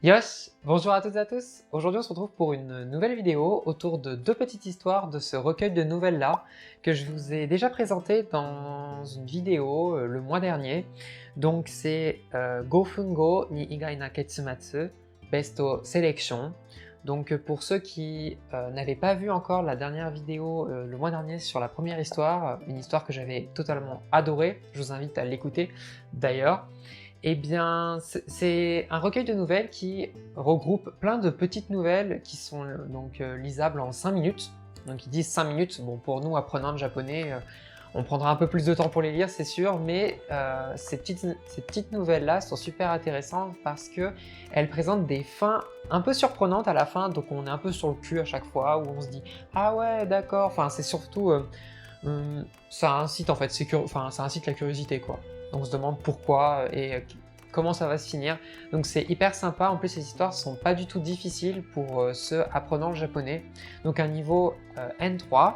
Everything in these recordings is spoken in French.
Yos, bonjour à toutes et à tous. Aujourd'hui on se retrouve pour une nouvelle vidéo autour de deux petites histoires de ce recueil de nouvelles là que je vous ai déjà présenté dans une vidéo le mois dernier. Donc c'est Gofungo ni Igai na Ketsumatsu Besto Selection. Donc pour ceux qui n'avaient pas vu encore la dernière vidéo le mois dernier sur la première histoire, une histoire que j'avais totalement adorée, je vous invite à l'écouter d'ailleurs. Eh bien, c'est un recueil de nouvelles qui regroupe plein de petites nouvelles qui sont donc lisables en 5 minutes. Donc ils disent 5 minutes, bon pour nous apprenants de japonais, on prendra un peu plus de temps pour les lire c'est sûr, mais ces petites nouvelles-là sont super intéressantes parce qu'elles présentent des fins un peu surprenantes à la fin, donc on est un peu sur le cul à chaque fois, où on se dit « Ah ouais, d'accord », enfin c'est surtout... ça incite en fait, ça incite la curiosité quoi. On se demande pourquoi et comment ça va se finir. Donc c'est hyper sympa, en plus ces histoires sont pas du tout difficiles pour ceux apprenant le japonais. Donc un niveau N3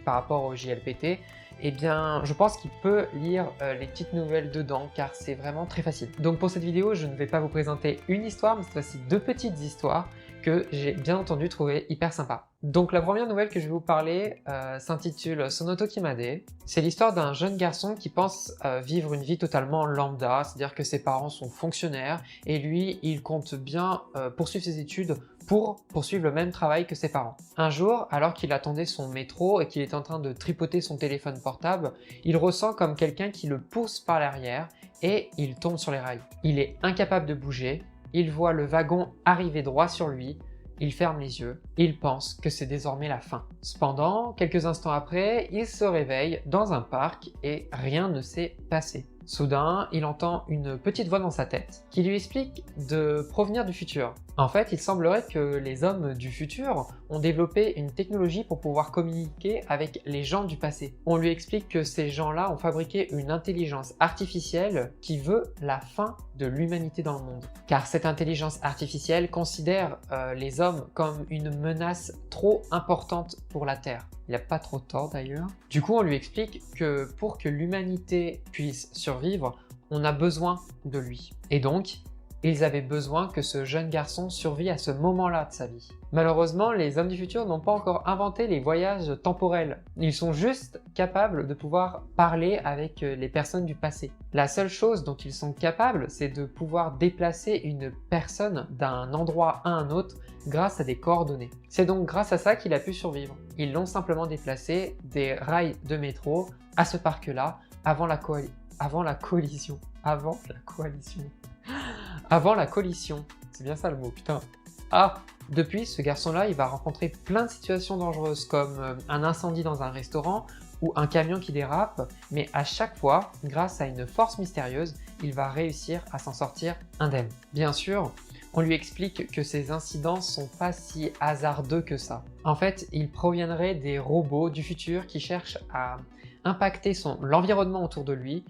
par rapport au JLPT, eh bien je pense qu'il peut lire les petites nouvelles dedans car c'est vraiment très facile. Donc pour cette vidéo je ne vais pas vous présenter une histoire, mais cette fois-ci deux petites histoires que j'ai bien entendu trouver hyper sympa. Donc la première nouvelle que je vais vous parler s'intitule Sonoto Kimade. C'est l'histoire d'un jeune garçon qui pense vivre une vie totalement lambda, c'est-à-dire que ses parents sont fonctionnaires et lui, il compte bien poursuivre ses études pour poursuivre le même travail que ses parents. Un jour, alors qu'il attendait son métro et qu'il est en train de tripoter son téléphone portable, il ressent comme quelqu'un qui le pousse par l'arrière et il tombe sur les rails. Il est incapable de bouger, il voit le wagon arriver droit sur lui, il ferme les yeux, il pense que c'est désormais la fin. Cependant, quelques instants après, il se réveille dans un parc et rien ne s'est passé. Soudain, il entend une petite voix dans sa tête qui lui explique de provenir du futur. En fait, il semblerait que les hommes du futur ont développé une technologie pour pouvoir communiquer avec les gens du passé. On lui explique que ces gens-là ont fabriqué une intelligence artificielle qui veut la fin de l'humanité dans le monde. Car cette intelligence artificielle considère les hommes comme une menace trop importante pour la Terre. Il n'y a pas trop tort d'ailleurs. Du coup, on lui explique que pour que l'humanité puisse survivre, on a besoin de lui. Et donc, ils avaient besoin que ce jeune garçon survive à ce moment-là de sa vie. Malheureusement, les hommes du futur n'ont pas encore inventé les voyages temporels. Ils sont juste capables de pouvoir parler avec les personnes du passé. La seule chose dont ils sont capables, c'est de pouvoir déplacer une personne d'un endroit à un autre grâce à des coordonnées. C'est donc grâce à ça qu'il a pu survivre. Ils l'ont simplement déplacé des rails de métro à ce parc-là avant la collision. Avant la collision. C'est bien ça le mot, putain. Ah! Depuis, ce garçon-là, il va rencontrer plein de situations dangereuses comme un incendie dans un restaurant ou un camion qui dérape, mais à chaque fois, grâce à une force mystérieuse, il va réussir à s'en sortir indemne. Bien sûr, on lui explique que ces incidents sont pas si hasardeux que ça. En fait, ils proviendraient des robots du futur qui cherchent à impacter l'environnement autour de lui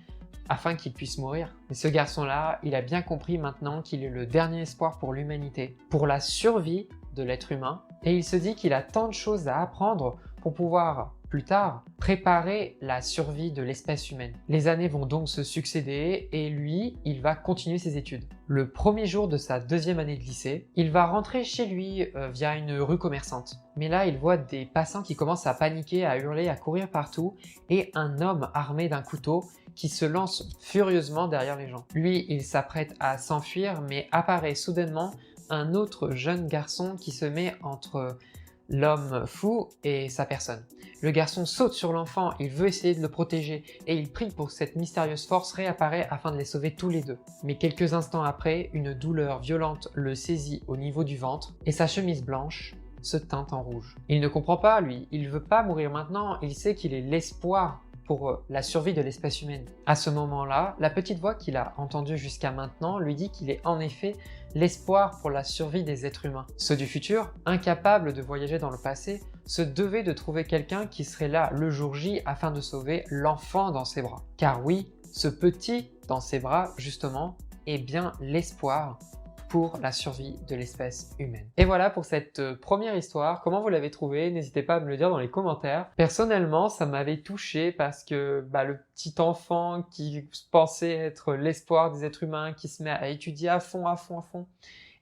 afin qu'il puisse mourir. Et ce garçon-là, il a bien compris maintenant qu'il est le dernier espoir pour l'humanité, pour la survie de l'être humain, et il se dit qu'il a tant de choses à apprendre pour pouvoir, plus tard, préparer la survie de l'espèce humaine. Les années vont donc se succéder et lui, il va continuer ses études. Le premier jour de sa deuxième année de lycée, il va rentrer chez lui via une rue commerçante. Mais là, il voit des passants qui commencent à paniquer, à hurler, à courir partout, et un homme armé d'un couteau qui se lance furieusement derrière les gens. Lui, il s'apprête à s'enfuir, mais apparaît soudainement un autre jeune garçon qui se met entre l'homme fou et sa personne. Le garçon saute sur l'enfant, il veut essayer de le protéger et il prie pour que cette mystérieuse force réapparaît afin de les sauver tous les deux. Mais quelques instants après, une douleur violente le saisit au niveau du ventre et sa chemise blanche se teinte en rouge. Il ne comprend pas, lui, il veut pas mourir maintenant, il sait qu'il est l'espoir pour la survie de l'espèce humaine. À ce moment-là, la petite voix qu'il a entendue jusqu'à maintenant lui dit qu'il est en effet l'espoir pour la survie des êtres humains. Ceux du futur, incapables de voyager dans le passé, se devaient de trouver quelqu'un qui serait là le jour J afin de sauver l'enfant dans ses bras. Car oui, ce petit dans ses bras, justement, est bien l'espoir pour la survie de l'espèce humaine. Et voilà pour cette première histoire. Comment vous l'avez trouvée? N'hésitez pas à me le dire dans les commentaires. Personnellement, ça m'avait touché parce que le petit enfant qui pensait être l'espoir des êtres humains, qui se met à étudier à fond,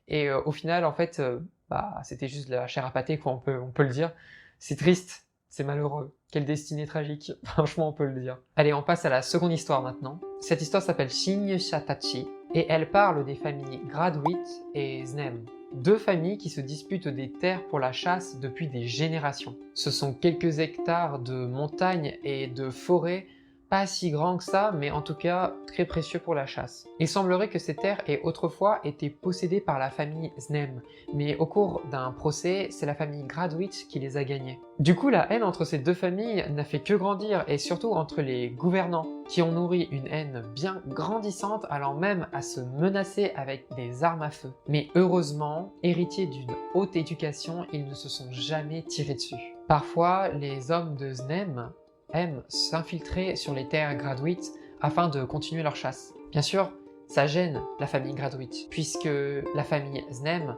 Et au final, en fait, bah, c'était juste de la chair à pâté, quoi, on peut le dire. C'est triste, c'est malheureux. Quelle destinée tragique, franchement, on peut le dire. Allez, on passe à la seconde histoire maintenant. Cette histoire s'appelle Shin Shatachi, et elle parle des familles Gradwit et Znem. Deux familles qui se disputent des terres pour la chasse depuis des générations. Ce sont quelques hectares de montagnes et de forêts, pas si grands que ça, mais en tout cas très précieux pour la chasse. Il semblerait que ces terres aient autrefois été possédées par la famille Znem, mais au cours d'un procès, c'est la famille Gradwit qui les a gagnées. Du coup, la haine entre ces deux familles n'a fait que grandir, et surtout entre les gouvernants, qui ont nourri une haine bien grandissante, allant même à se menacer avec des armes à feu. Mais heureusement, héritiers d'une haute éducation, ils ne se sont jamais tirés dessus. Parfois, les hommes de Znem aiment s'infiltrer sur les terres Gradwit afin de continuer leur chasse. Bien sûr, ça gêne la famille Gradwit, puisque la famille Znem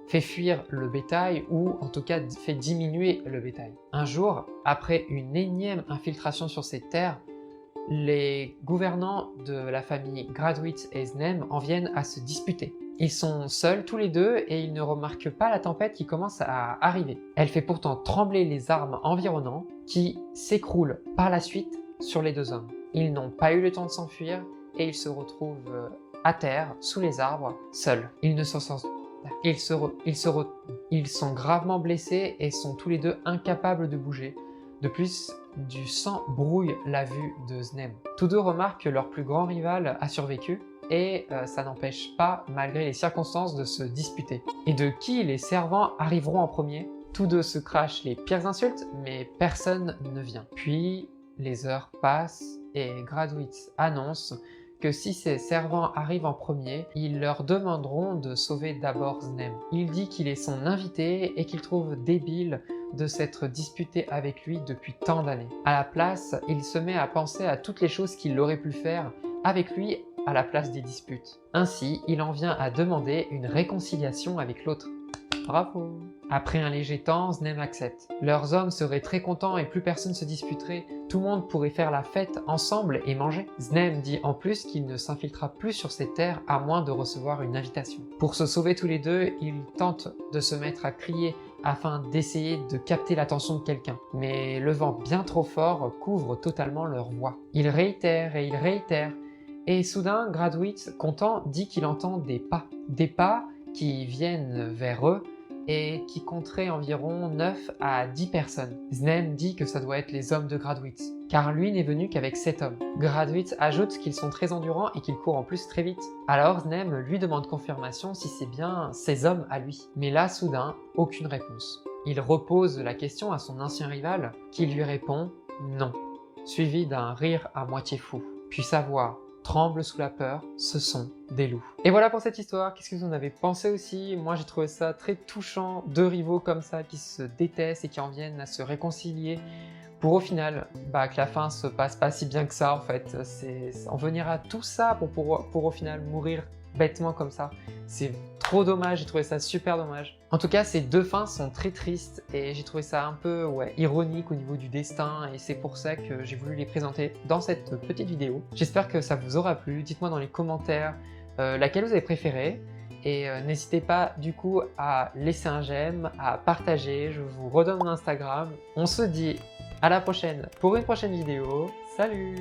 fait fuir le bétail ou en tout cas fait diminuer le bétail. Un jour, après une énième infiltration sur ces terres, les gouvernants de la famille Gradwit et Znem en viennent à se disputer. Ils sont seuls tous les deux et ils ne remarquent pas la tempête qui commence à arriver. Elle fait pourtant trembler les arbres environnants qui s'écroulent par la suite sur les deux hommes. Ils n'ont pas eu le temps de s'enfuir et ils se retrouvent à terre, sous les arbres, seuls. Ils sont gravement blessés et sont tous les deux incapables de bouger. De plus, du sang brouille la vue de Znem. Tous deux remarquent que leur plus grand rival a survécu et ça n'empêche pas, malgré les circonstances, de se disputer. Et de qui les servants arriveront en premier? Tous deux se crachent les pires insultes, mais personne ne vient. Puis, les heures passent et Gradwit annonce que si ses servants arrivent en premier, ils leur demanderont de sauver d'abord Znem. Il dit qu'il est son invité et qu'il trouve débile de s'être disputé avec lui depuis tant d'années. À la place, il se met à penser à toutes les choses qu'il aurait pu faire avec lui à la place des disputes. Ainsi, il en vient à demander une réconciliation avec l'autre. Bravo! Après un léger temps, Znem accepte. Leurs hommes seraient très contents et plus personne se disputerait. Tout le monde pourrait faire la fête ensemble et manger. Znem dit en plus qu'il ne s'infiltrera plus sur ces terres à moins de recevoir une invitation. Pour se sauver tous les deux, ils tentent de se mettre à crier afin d'essayer de capter l'attention de quelqu'un. Mais le vent bien trop fort couvre totalement leur voix. Ils réitèrent et ils réitèrent. Et soudain, Gradwit, content, dit qu'il entend des pas. Des pas qui viennent vers eux et qui compteraient environ 9 à 10 personnes. Znem dit que ça doit être les hommes de Gradwit, car lui n'est venu qu'avec 7 hommes. Gradwit ajoute qu'ils sont très endurants et qu'ils courent en plus très vite. Alors Znem lui demande confirmation si c'est bien ces hommes à lui. Mais là, soudain, aucune réponse. Il repose la question à son ancien rival, qui lui répond « non », suivi d'un rire à moitié fou. Puis sa voix tremble sous la peur, ce sont des loups. Et voilà pour cette histoire, qu'est-ce que vous en avez pensé aussi? Moi j'ai trouvé ça très touchant, deux rivaux comme ça qui se détestent et qui en viennent à se réconcilier pour au final que la fin se passe pas si bien que ça en fait. En venir à tout ça pour au final mourir bêtement comme ça, c'est trop dommage, j'ai trouvé ça super dommage. En tout cas, ces deux fins sont très tristes et j'ai trouvé ça un peu ironique au niveau du destin et c'est pour ça que j'ai voulu les présenter dans cette petite vidéo. J'espère que ça vous aura plu, dites-moi dans les commentaires laquelle vous avez préférée et n'hésitez pas du coup à laisser un j'aime, à partager, je vous redonne mon Instagram. On se dit à la prochaine pour une prochaine vidéo, salut!